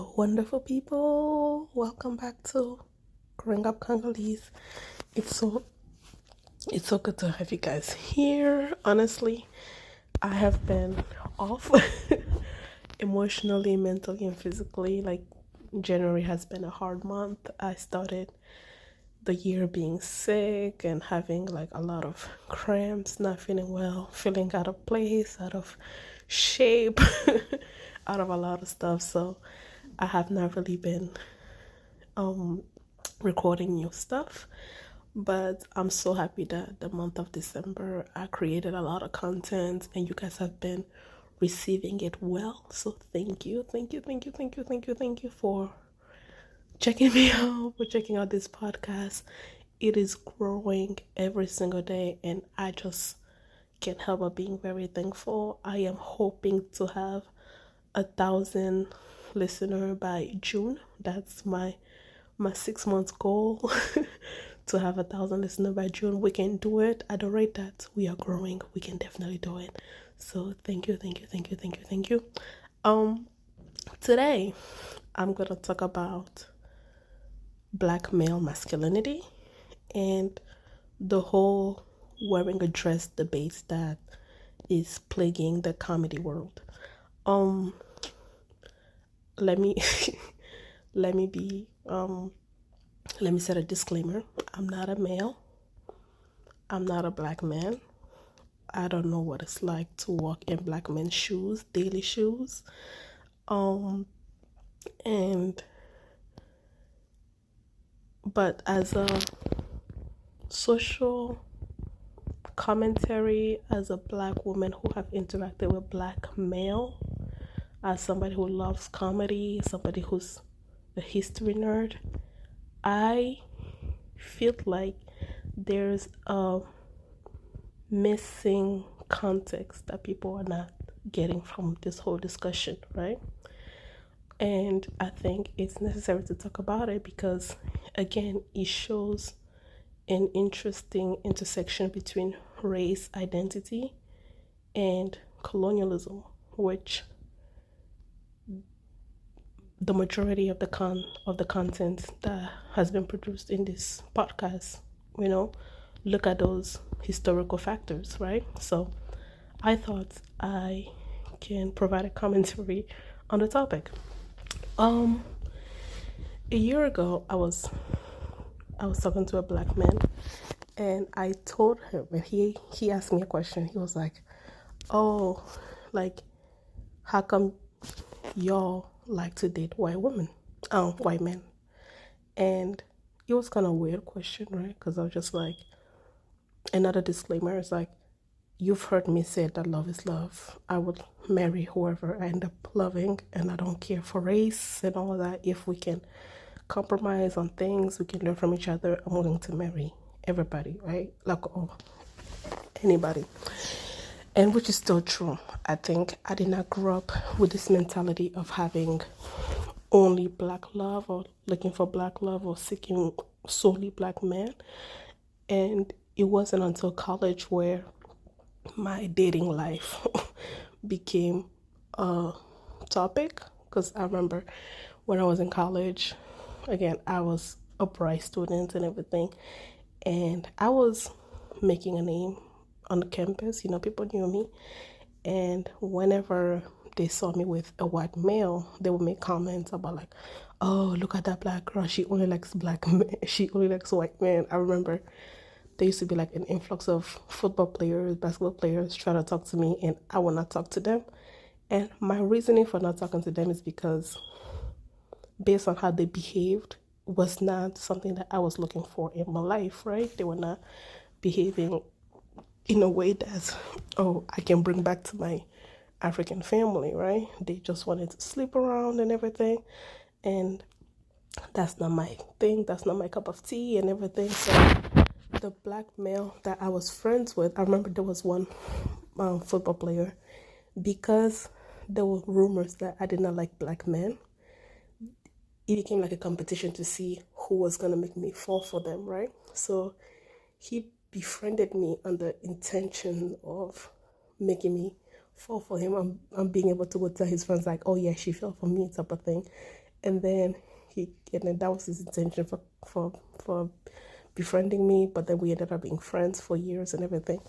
Hello, wonderful people. Welcome back to Growing Up Congolese. It's so it's so good to have you guys here. Honestly, I have been off emotionally, mentally, and physically. Like January has been a hard month. I started the year being sick and having like a lot of cramps, not feeling well, feeling out of place, out of shape, out of a lot of stuff. So I have not really been um recording new stuff, but I'm so happy that the month of December I created a lot of content and you guys have been receiving it well. So thank you, thank you for checking me out, for checking out this podcast. It is growing every single day, and I just can't help but being very thankful. I am hoping to have 1,000 listener by June. That's my 6 months goal to have 1,000 listener by June. We can do it at the rate that we are growing. We can definitely do it. So thank you. Today I'm gonna talk about black male masculinity and the whole wearing a dress debate that is plaguing the comedy world. Um, let me let me be let me set a disclaimer. I'm not a male. I'm not a black man. I don't know what it's like to walk in black men's shoes, daily shoes. And but as a social commentary, as a black woman who have interacted with black male, as somebody who loves comedy, somebody who's a history nerd, I feel like there's a missing context that people are not getting from this whole discussion, right? And I think it's necessary to talk about it because, again, it shows an interesting intersection between race identity and colonialism, which the majority of the content that has been produced in this podcast, look at those historical factors, right? So I thought I can provide a commentary on the topic. A year ago I was talking to a black man, and I told him, and he asked me a question. He was like, "Oh, like, how come y'all like to date white men?" And it was kind of a weird question, right? Because I was just like, another disclaimer is like, you've heard me say that love is love. I would marry whoever I end up loving, and I don't care for race and all of that. If we can compromise on things, we can learn from each other, I'm willing to marry everybody, right? Like, anybody. And which is still true. I think I did not grow up with this mentality of having only black love or looking for black love or seeking solely black men. And it wasn't until college where my dating life became a topic. Because I remember when I was in college, again, I was a bright student and everything, and I was making a name on the campus. People knew me, and whenever they saw me with a white male, they would make comments about like, "Oh, look at that black girl. She only likes black men. She only likes white men." I remember there used to be like an influx of football players, basketball players trying to talk to me, and I would not talk to them. And my reasoning for not talking to them is because based on how they behaved was not something that I was looking for in my life, right? They were not behaving in a way that, oh, I can bring back to my African family, right? They just wanted to sleep around and everything. And that's not my thing. That's not my cup of tea and everything. So the black male that I was friends with, I remember there was one football player, because there were rumors that I did not like black men. It became like a competition to see who was going to make me fall for them, right? So he befriended me on the intention of making me fall for him. I'm being able to go tell his friends like, "Oh yeah, she fell for me," type of thing. And then that was his intention for befriending me, but then we ended up being friends for years and everything.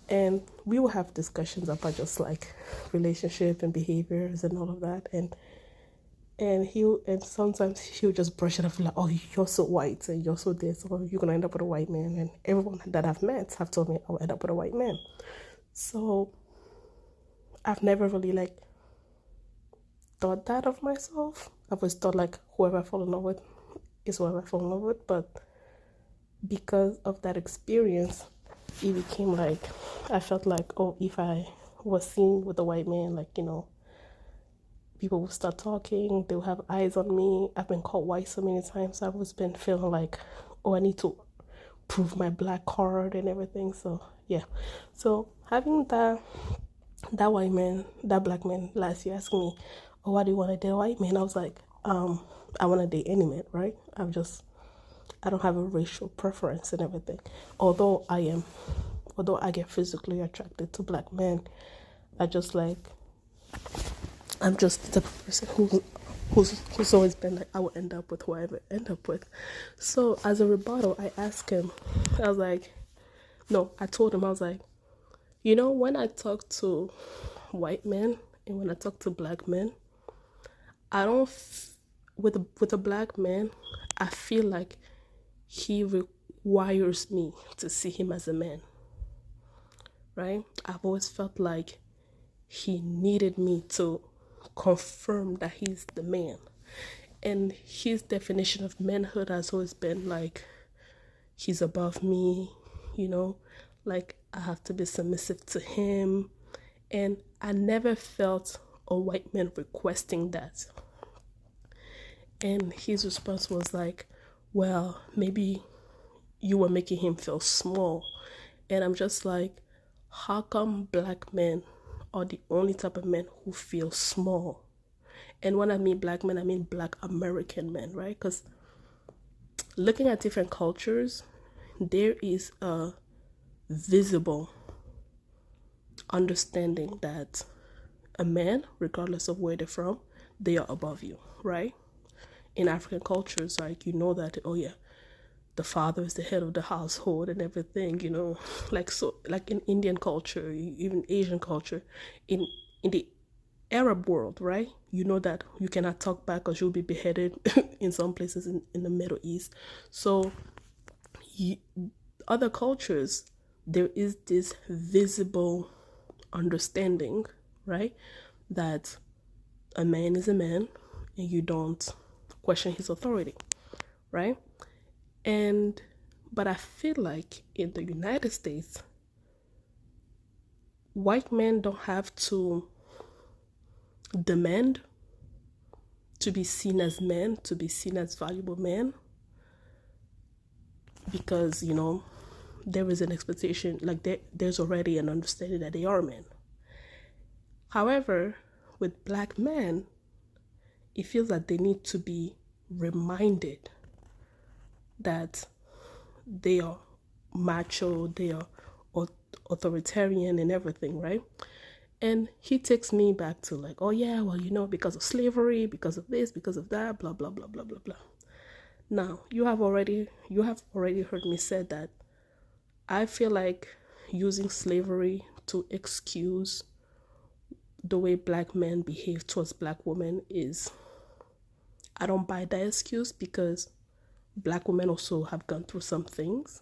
And we will have discussions about just like relationship and behaviors and all of that. And sometimes he'll just brush it off like, oh, you're so white and you're so this, or you're gonna end up with a white man. And everyone that I've met have told me I'll end up with a white man. So I've never really like thought that of myself. I've always thought like whoever I fall in love with is whoever I fall in love with. But because of that experience, it became like I felt like, oh, if I was seen with a white man, like, people will start talking, they'll have eyes on me. I've been called white so many times. I've always been feeling like, oh, I need to prove my black card and everything. So yeah. So having that white man, that black man last year asking me, oh, why do you want to date a white man? I was like, I want to date any man, right? I don't have a racial preference and everything. Although I get physically attracted to black men, I'm just the type of person who's always been like, I will end up with who I end up with. So as a rebuttal, I asked him, I was like, no, I told him, I was like, when I talk to white men and when I talk to black men, I don't, with a black man, I feel like he requires me to see him as a man, right? I've always felt like he needed me to confirm that he's the man. And his definition of manhood has always been like, he's above me, like I have to be submissive to him. And I never felt a white man requesting that. And his response was like, well, maybe you were making him feel small. And I'm just like, how come black men are the only type of men who feel small? And when I mean black men, I mean black American men, right? Because looking at different cultures, there is a visible understanding that a man, regardless of where they're from, they are above you, right? In African cultures, like, that, oh yeah, the father is the head of the household and everything, like in Indian culture, even Asian culture, in the Arab world, right? That you cannot talk back because you'll be beheaded in some places in the Middle East. So other cultures, there is this visible understanding, right? That a man is a man and you don't question his authority, right? But I feel like in the United States, white men don't have to demand to be seen as men, to be seen as valuable men, because, there is an expectation, like there's already an understanding that they are men. However, with black men, it feels that they need to be reminded that they are macho, they are authoritarian and everything, right? And he takes me back to like, oh yeah, well, because of slavery, because of this, because of that, blah, blah, blah, blah, blah, blah. Now, you have already heard me say that I feel like using slavery to excuse the way black men behave towards black women I don't buy that excuse, because black women also have gone through some things.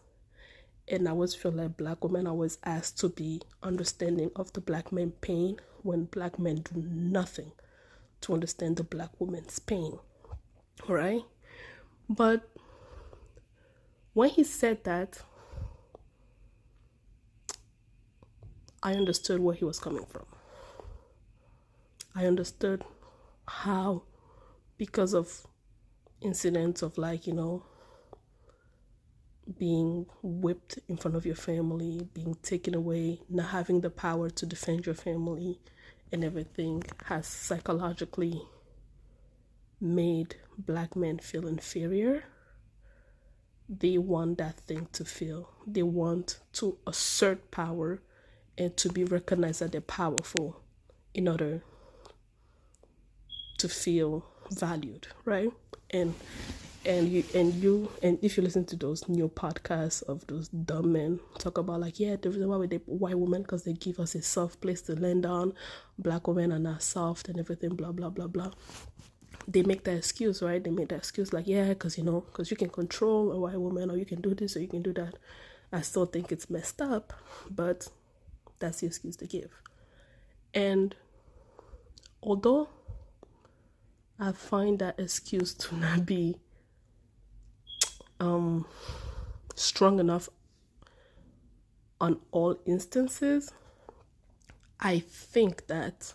And I always feel like black women are always asked to be understanding of the black men's pain when black men do nothing to understand the black woman's pain, right? But when he said that, I understood where he was coming from. I understood how, because of incidents of like, being whipped in front of your family, being taken away, not having the power to defend your family and everything, has psychologically made black men feel inferior. They want that thing to feel. They want to assert power and to be recognized that they're powerful in order to feel valued, right? And and if you listen to those new podcasts of those dumb men talk about like, yeah, the reason why we date white women because they give us a soft place to land on, black women are not soft and everything, blah blah blah blah. They make that excuse, right? They make that excuse like, yeah, because because you can control a white woman, or you can do this or you can do that. I still think it's messed up, but that's the excuse they give. And although I find that excuse to not be strong enough on all instances, I think that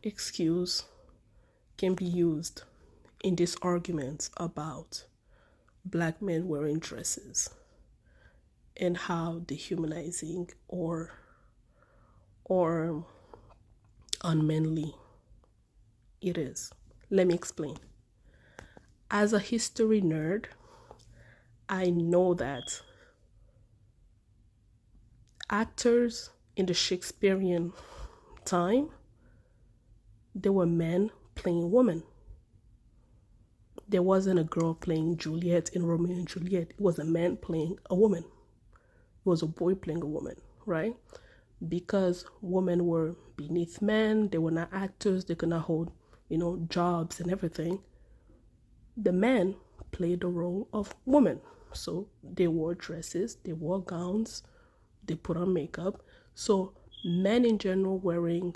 excuse can be used in this argument about black men wearing dresses and how dehumanizing or unmanly it is. Let me explain. As a history nerd, I know that actors in the Shakespearean time, there were men playing women. There wasn't a girl playing Juliet in Romeo and Juliet. It was a man playing a woman. It was a boy playing a woman, right? Because women were beneath men, they were not actors, they could not hold, jobs and everything. The men played the role of women. So they wore dresses, they wore gowns, they put on makeup. So men in general wearing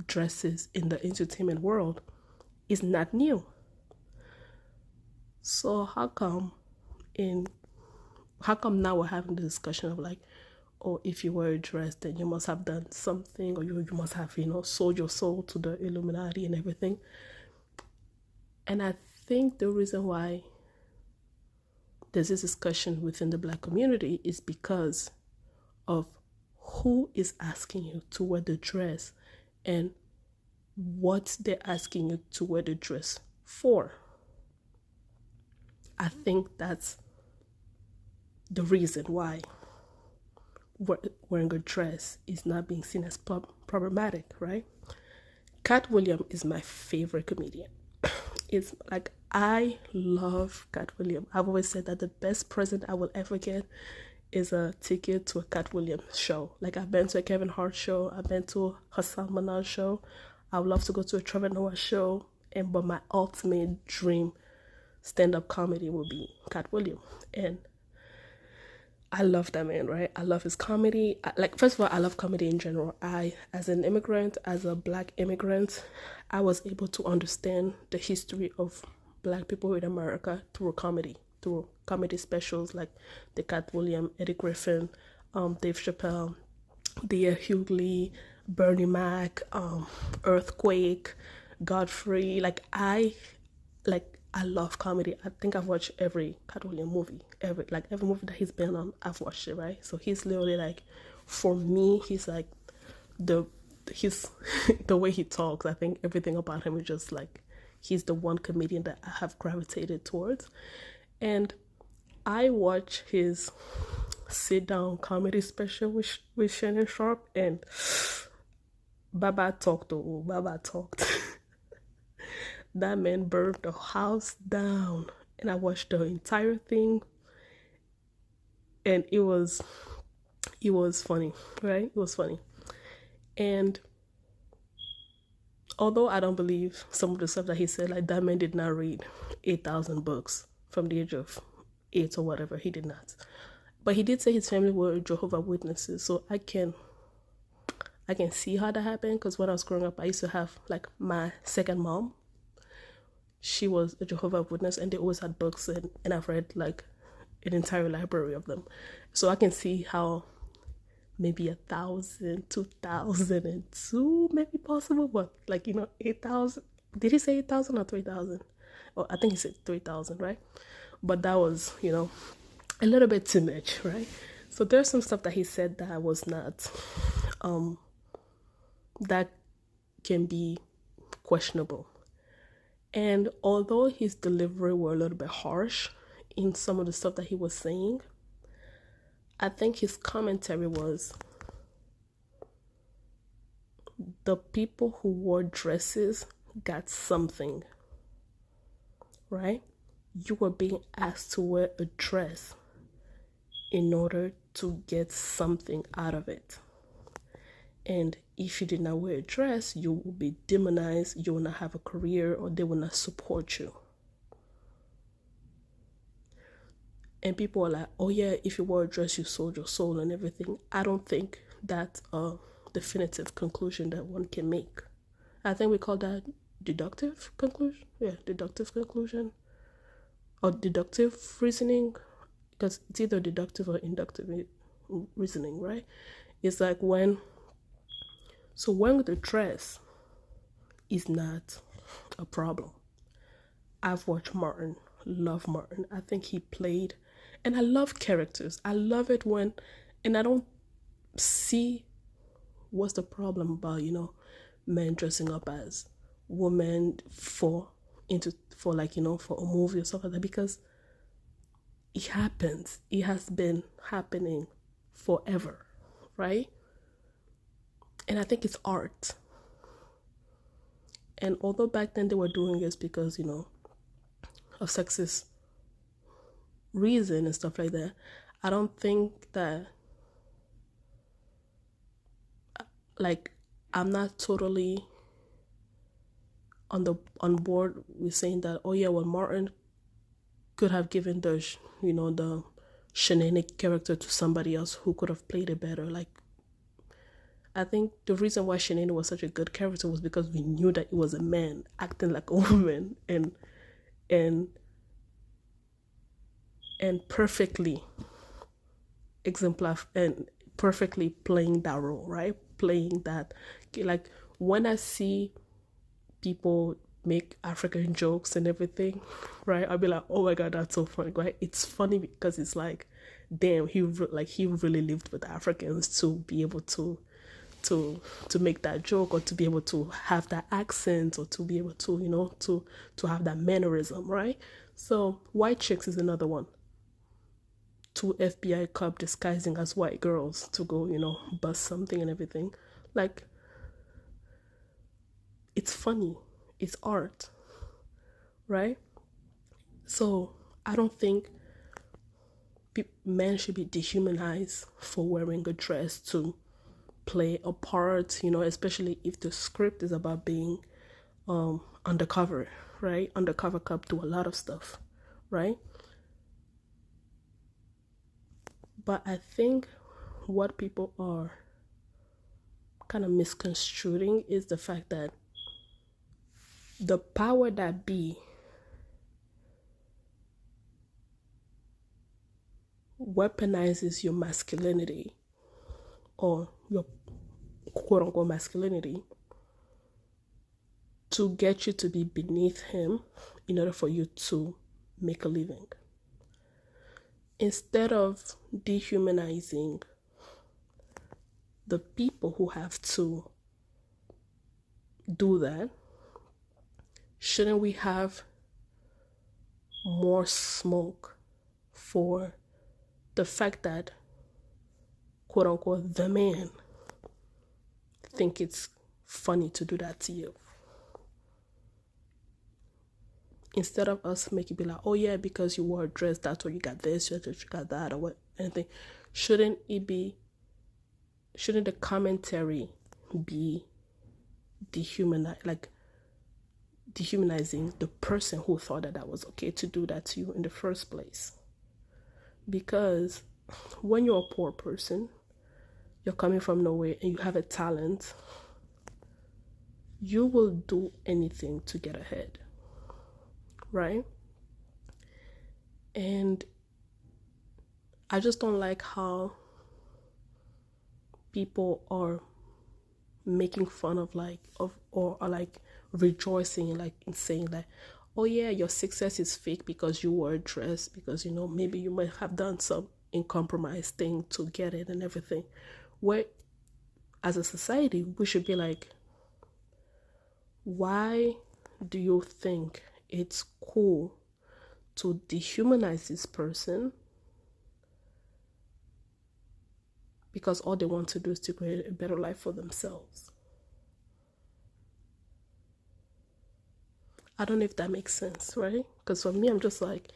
dresses in the entertainment world is not new. So how come now we're having the discussion of like, oh, if you wear a dress, then you must have done something, or you must have, sold your soul to the Illuminati and everything. And I think the reason why there's this discussion within the black community is because of who is asking you to wear the dress and what they're asking you to wear the dress for. I think that's the reason why wearing a dress is not being seen as problematic, right? Katt Williams is my favorite comedian. It's like, I love Katt Williams. I've always said that the best present I will ever get is a ticket to a Katt Williams show. Like, I've been to a Kevin Hart show, I've been to a Hassan Minaj show, I would love to go to a Trevor Noah show, but my ultimate dream stand-up comedy will be Katt Williams. And I love that man, right? I love his comedy. First of all, I love comedy in general. As an immigrant, as a black immigrant, I was able to understand the history of black people in America through comedy specials like the Katt Williams, Eddie Griffin, Dave Chappelle, Thea Hughley, Bernie Mac, Earthquake, Godfrey. I love comedy. I think I've watched every Katt Williams movie. Every movie that he's been on, I've watched it, right? So he's literally like, for me, he's like the way he talks. I think everything about him is just like, he's the one comedian that I have gravitated towards. And I watch his sit down comedy special with Shannon Sharp, and Baba talked. That man burned the house down, and I watched the entire thing, and it was funny, right? It was funny. And although I don't believe some of the stuff that he said, like, that man did not read 8,000 books from the age of 8 or whatever, he did not. But he did say his family were Jehovah's Witnesses, so I can see how that happened, because when I was growing up, I used to have, like, my second mom. She was a Jehovah's Witness, and they always had books, and I've read, like, an entire library of them. So I can see how maybe 1,000, 2,002 may be possible, but, like, 8,000. Did he say 8,000 or 3,000? Oh, I think he said 3,000, right? But that was, a little bit too much, right? So there's some stuff that he said that was not, that can be questionable. And although his delivery were a little bit harsh in some of the stuff that he was saying, I think his commentary was the people who wore dresses got something, right? You were being asked to wear a dress in order to get something out of it. And if you did not wear a dress, you will be demonized, you will not have a career, or they will not support you. And people are like, oh yeah, if you wore a dress, you sold your soul and everything. I don't think that's a definitive conclusion that one can make. I think we call that deductive conclusion. Yeah, deductive conclusion. Or deductive reasoning. Because it's either deductive or inductive reasoning, right? It's like when the dress is not a problem. I've watched Martin, love Martin. I think he played, and I love characters. I love it when, and I don't see what's the problem about, men dressing up as women for like, for a movie or stuff like that, because it happens. It has been happening forever, right? And I think it's art. And although back then they were doing this because, of sexist reason and stuff like that, I don't think that, like, I'm not totally on board with saying that, oh yeah, well, Martin could have given the shenanigan character to somebody else who could have played it better. Like, I think the reason why Shenanigan was such a good character was because we knew that it was a man acting like a woman and perfectly exemplar and perfectly playing that role, right? Playing that, like, when I see people make African jokes and everything, right, I'll be like, oh my god, that's so funny, right? It's funny because it's like, damn, he really lived with Africans to be able to make that joke, or to be able to have that accent, or to be able to to have that mannerism, right? So White Chicks is another one. Two FBI cops disguising as white girls to go bust something and everything. Like, it's funny, it's art, right? So I don't think men should be dehumanized for wearing a dress to play a part, especially if the script is about being undercover, right? Undercover cop do a lot of stuff, right? But I think what people are kind of misconstruing is the fact that the power that be weaponizes your masculinity, or your quote unquote masculinity, to get you to be beneath him in order for you to make a living. Instead of dehumanizing the people who have to do that, shouldn't we have more smoke for the fact that, quote unquote, the man think it's funny to do that to you? Instead of us making be like, oh yeah, because you wore a dress, that's why you got this, you got that, or what, anything. Shouldn't the commentary be dehumanizing the person who thought that was okay to do that to you in the first place? Because when you're a poor person, you're coming from nowhere, and you have a talent, you will do anything to get ahead, right? And I just don't like how people are making fun of or rejoicing, like, in saying that, oh yeah, your success is fake because you wore a dress, because maybe you might have done some uncompromised thing to get it and everything. Where, as a society, we should be like, why do you think it's cool to dehumanize this person because all they want to do is to create a better life for themselves? I don't know if that makes sense, right? Because for me, I'm just like,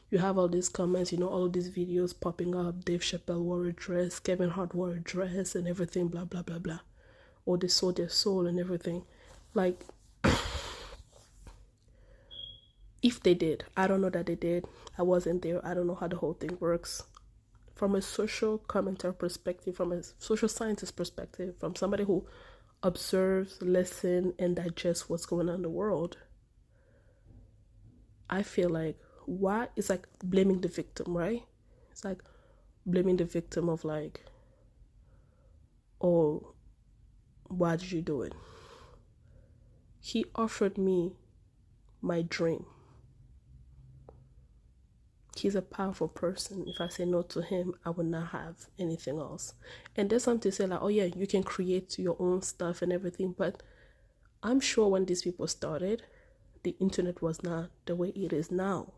you have all these comments, all of these videos popping up. Dave Chappelle wore a dress, Kevin Hart wore a dress, and everything, blah blah blah blah. Or they sold their soul and everything. Like, if they did, I don't know that they did. I wasn't there. I don't know how the whole thing works. From a social commentator perspective, from a social scientist perspective, from somebody who observes, listens, and digests what's going on in the world, I feel like it's like blaming the victim, right? It's like blaming the victim of like, oh, why did you do it? He offered me my dream. He's a powerful person. If I say no to him, I would not have anything else. And there's something to say like, oh yeah, you can create your own stuff and everything. But I'm sure when these people started, the internet was not the way it is now.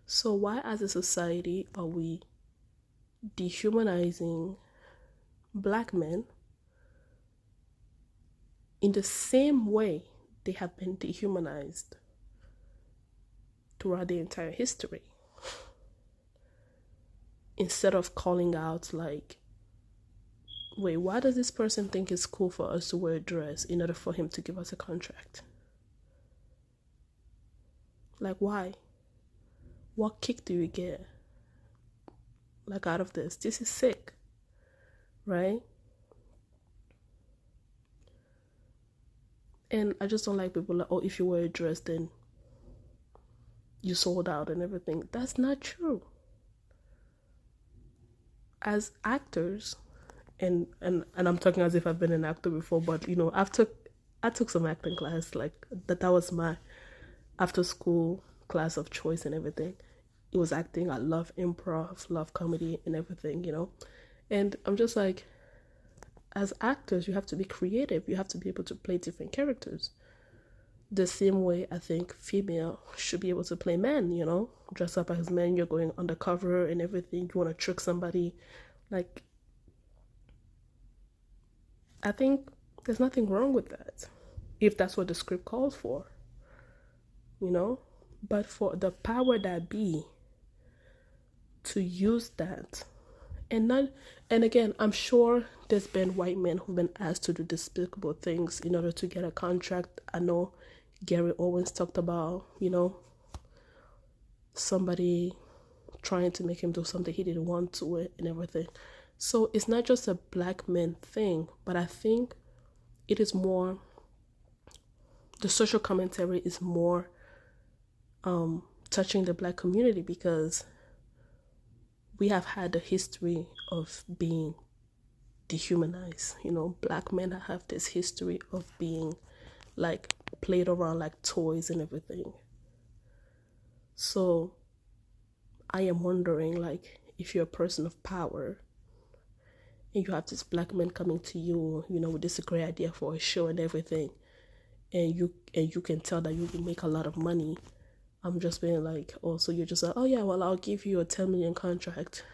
So why as a society are we dehumanizing Black men in the same way they have been dehumanized throughout the entire history? Instead of calling out like, wait, why does this person think it's cool for us to wear a dress in order for him to give us a contract? Like, why? What kick do you get like out of this? This is sick, right? And I just don't like people like, oh, if you wear a dress, then you sold out and everything. That's not true. As actors, and I'm talking as if I've been an actor before, but I took some acting class, like that was my after school class of choice and everything. It was acting. I love improv, love comedy and everything, And I'm just like, as actors, you have to be creative. You have to be able to play different characters. The same way I think female should be able to play men, dress up as men. You're going undercover and everything. You want to trick somebody. Like, I think there's nothing wrong with that, if that's what the script calls for, But for the power that be to use that, and again, I'm sure there's been white men who've been asked to do despicable things in order to get a contract. I know Gary Owens talked about, somebody trying to make him do something he didn't want to it and everything. So it's not just a Black men thing, but I think it is more, the social commentary is more touching the Black community, because we have had a history of being dehumanized. Black men have this history of being like played around like toys and everything. So I am wondering, like, if you're a person of power and you have this Black man coming to you, with this great idea for a show and everything, and you can tell that you will make a lot of money. I'm just being like, oh, so you're just like, oh yeah, well, I'll give you a 10 million contract.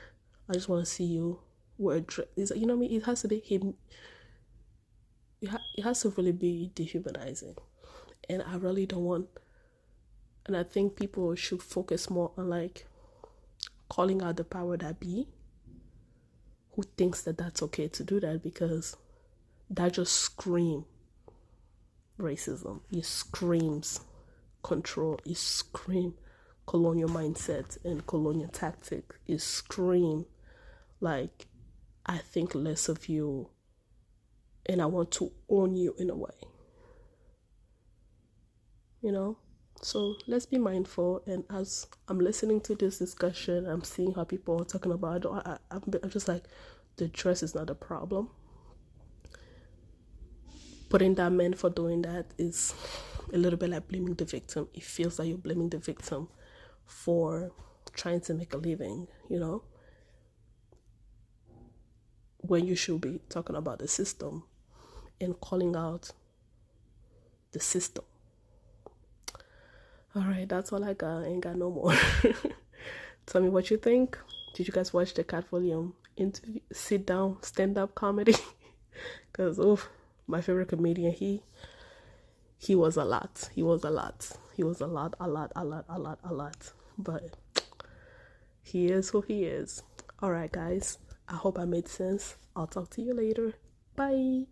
I just want to see you wear a dress. You know what I mean? It has to be him. It has to really be dehumanizing. And I really don't want, and I think people should focus more on like calling out the power that be, who thinks that that's okay to do that, because that just screams racism. It screams control. It screams colonial mindset and colonial tactic. It screams like, I think less of you and I want to own you in a way. So let's be mindful. And as I'm listening to this discussion, I'm seeing how people are talking about it. I'm just like, the dress is not a problem. Putting down men for doing that is a little bit like blaming the victim. It feels like you're blaming the victim for trying to make a living, when you should be talking about the system and calling out the system. All right, that's all I got. I ain't got no more. Tell me what you think. Did you guys watch the Katt Williams interview, sit down, stand-up comedy? Because, my favorite comedian, he he was a lot. He was a lot. He was a lot, a lot, a lot, a lot, a lot. But he is who he is. All right, guys. I hope I made sense. I'll talk to you later. Bye.